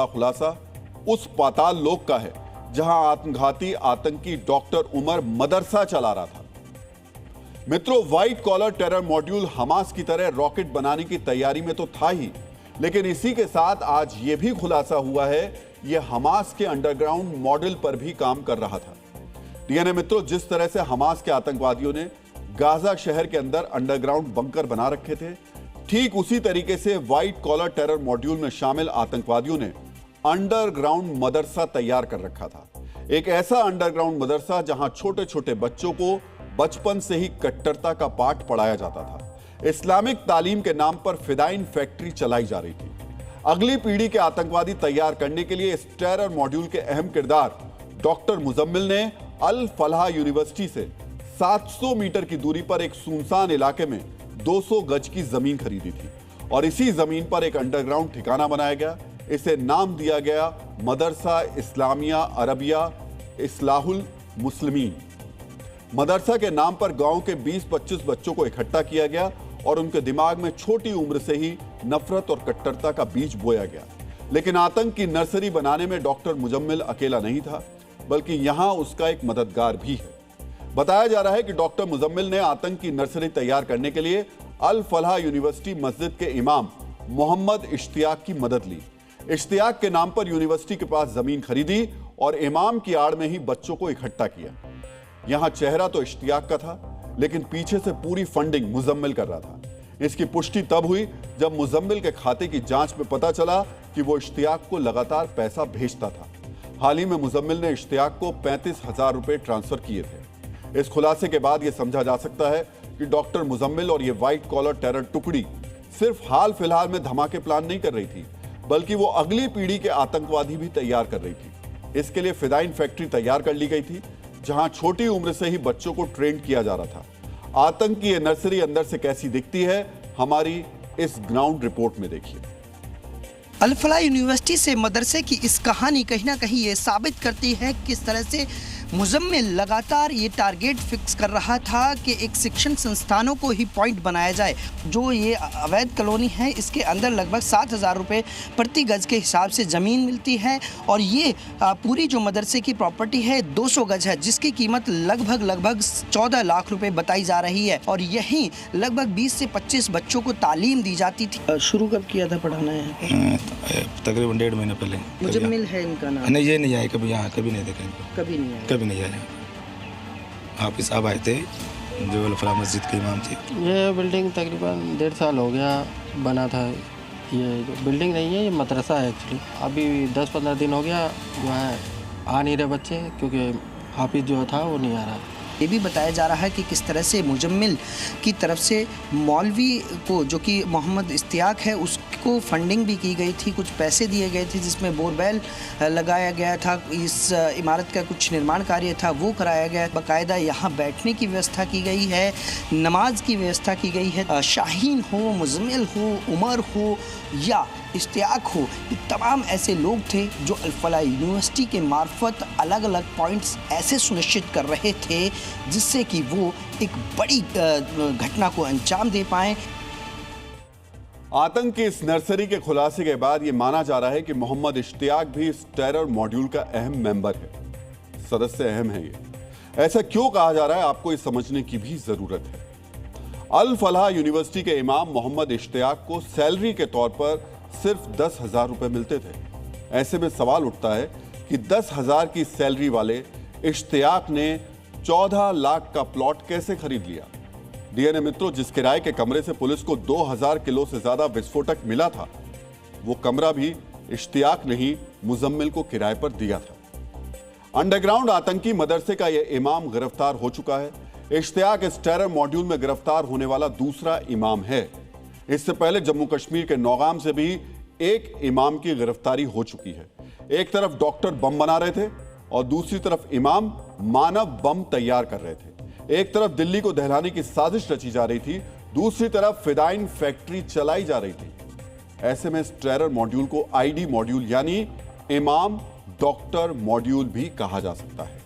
बड़ा खुलासा उस पाताल लोक का है जहां आत्मघाती आतंकी डॉक्टर उमर मदरसा चला रहा था। मित्रों, white collar terror module Hamas की तरह रॉकेट बनाने की तैयारी में तो था ही, लेकिन इसी के साथ आज यह भी खुलासा हुआ है यह हमास के अंडरग्राउंड मॉडल पर भी काम कर रहा था। डीएनए मित्रों, जिस तरह से हमास के आतंकवादियों ने गाजा शहर के अंदर अंडरग्राउंड बंकर बना रखे थे, ठीक उसी तरीके से व्हाइट कॉलर टेरर मॉड्यूल में शामिल आतंकवादियों ने अंडरग्राउंड मदरसा तैयार कर रखा था। एक ऐसा अंडरग्राउंड मदरसा जहां छोटे छोटे बच्चों को बचपन से ही कट्टरता का पाठ पढ़ाया जाता था। इस्लामिक तालीम के नाम पर फिदाइन फैक्ट्री चलाई जा रही थी। अगली पीढ़ी के आतंकवादी तैयार करने के लिए इस टेरर मॉड्यूल के अहम किरदार डॉक्टर मुजम्मिल ने अल फलाह यूनिवर्सिटी से 700 मीटर की दूरी पर एक सुनसान इलाके में 200 गज की जमीन खरीदी थी और इसी जमीन पर एक अंडरग्राउंड ठिकाना बनाया गया। इसे नाम दिया गया मदरसा इस्लामिया अरबिया इस्लाहुल मुस्लिमीन। मदरसा के नाम पर गांव के 20-25 बच्चों को इकट्ठा किया गया और उनके दिमाग में छोटी उम्र से ही नफरत और कट्टरता का बीज बोया गया। लेकिन आतंक की नर्सरी बनाने में डॉक्टर मुजम्मिल अकेला नहीं था, बल्कि यहां उसका एक मददगार भी है। बताया जा रहा है कि डॉक्टर मुजम्मिल ने आतंक की नर्सरी तैयार करने के लिए अल फलाह यूनिवर्सिटी मस्जिद के इमाम मोहम्मद इश्तियाक की मदद ली। इश्तियाक के नाम पर यूनिवर्सिटी के पास जमीन खरीदी और इमाम की आड़ में ही बच्चों को इकट्ठा किया। यहां चेहरा तो इश्तियाक का था, लेकिन पीछे से पूरी फंडिंग मुजम्मिल कर रहा था। इसकी पुष्टि तब हुई जब मुजम्मिल के खाते की जांच में पता चला कि वो इश्तियाक को लगातार पैसा भेजता था। हाल ही में मुजम्मिल ने इश्तियाक को 35,000 रुपए ट्रांसफर किए थे। इस खुलासे के बाद यह समझा जा सकता है कि डॉक्टर मुजम्मिल और यह व्हाइट कॉलर टेरर टुकड़ी सिर्फ हाल फिलहाल में धमाके प्लान नहीं कर रही थी, बल्कि वो अगली पीढ़ी के आतंकवादी भी तैयार कर रही थी। इसके लिए फिदाइन फैक्ट्री तैयार कर ली गई थी, जहां छोटी उम्र से ही बच्चों को ट्रेन किया जा रहा था। आतंक की यह नर्सरी अंदर से कैसी दिखती है, हमारी इस ग्राउंड रिपोर्ट में देखिए। अल फलाह यूनिवर्सिटी से मदरसे की इस कहानी कहीं ना कहीं ये साबित करती है किस तरह से मुजम्मिल लगातार ये टारगेट फिक्स कर रहा था कि एक शिक्षण संस्थानों को ही पॉइंट बनाया जाए। जो ये अवैध कॉलोनी है, इसके अंदर लगभग 7,000 रुपये प्रति गज के हिसाब से ज़मीन मिलती है और ये पूरी जो मदरसे की प्रॉपर्टी है 200 गज है, जिसकी कीमत लगभग 14 लाख रुपए बताई जा रही है और यहीं लगभग 20 से 25 बच्चों को तालीम दी जाती थी। शुरू कब किया था पढ़ाना है? तकरीबन 1.5 महीने पहले। मुजम्मिल है इनका नाम? नहीं, ये नहीं आए कभी यहाँ, कभी नहीं देखा इनको, कभी नहीं आया। हाफिज साहब आए थे जो अल फलाह मस्जिद के इमाम थे। ये बिल्डिंग तकरीबन 1.5 साल हो गया बना था। ये बिल्डिंग नहीं है, ये मदरसा है एक्चुअली। अभी 10-15 दिन हो गया जो है आ नहीं रहे बच्चे, क्योंकि हाफिज जो था वो नहीं आ रहा। ये भी बताया जा रहा है कि किस तरह से मुजम्मिल की तरफ से मौलवी को, जो कि मोहम्मद इश्तियाक है, उसको फंडिंग भी की गई थी, कुछ पैसे दिए गए थे जिसमें बोरवेल लगाया गया था, इस इमारत का कुछ निर्माण कार्य था वो कराया गया। बाकायदा यहाँ बैठने की व्यवस्था की गई है, नमाज की व्यवस्था की गई है। शाहीन हो, मुजम्मिल हो, उमर हो या इश्तियाक हो, ये तमाम ऐसे लोग थे जो अल फलाह यूनिवर्सिटी के मार्फत अलग अलग पॉइंट्स ऐसे सुनिश्चित कर रहे थे जिससे कि वो एक बड़ी घटना को अंजाम दे पाएं। आतंक की इस नर्सरी के खुलासे के बाद यह माना जा रहा है कि मोहम्मद इश्तियाक भी इस टेरर मॉड्यूल का अहम मेंबर है, सदस्य अहम है। ये ऐसा क्यों कहा जा रहा है, आपको ये समझने की भी जरूरत है। अल फलाह यूनिवर्सिटी के इमाम मोहम्मद इश्तियाक को सैलरी के तौर पर सिर्फ 10,000 रुपए मिलते थे। ऐसे में सवाल उठता है कि 10,000 की सैलरी वाले इश्तियाक ने 14 लाख का प्लॉट कैसे खरीद लिया। डीएनए मित्रों, जिस किराए के कमरे से पुलिस को 2000 किलो से ज्यादा विस्फोटक मिला था, वो कमरा भी इश्तियाक ने ही मुजम्मिल को किराए पर दिया था। अंडरग्राउंड आतंकी मदरसे का यह इमाम गिरफ्तार हो चुका है। इश्तियाक इस टेरर मॉड्यूल में गिरफ्तार होने वाला दूसरा इमाम है। इससे पहले जम्मू कश्मीर के नौगाम से भी एक इमाम की गिरफ्तारी हो चुकी है। एक तरफ डॉक्टर बम बना रहे थे और दूसरी तरफ इमाम मानव बम तैयार कर रहे थे। एक तरफ दिल्ली को दहलाने की साजिश रची जा रही थी, दूसरी तरफ फिदाइन फैक्ट्री चलाई जा रही थी। ऐसे में इस टेरर मॉड्यूल को आईडी मॉड्यूल यानी इमाम डॉक्टर मॉड्यूल भी कहा जा सकता है।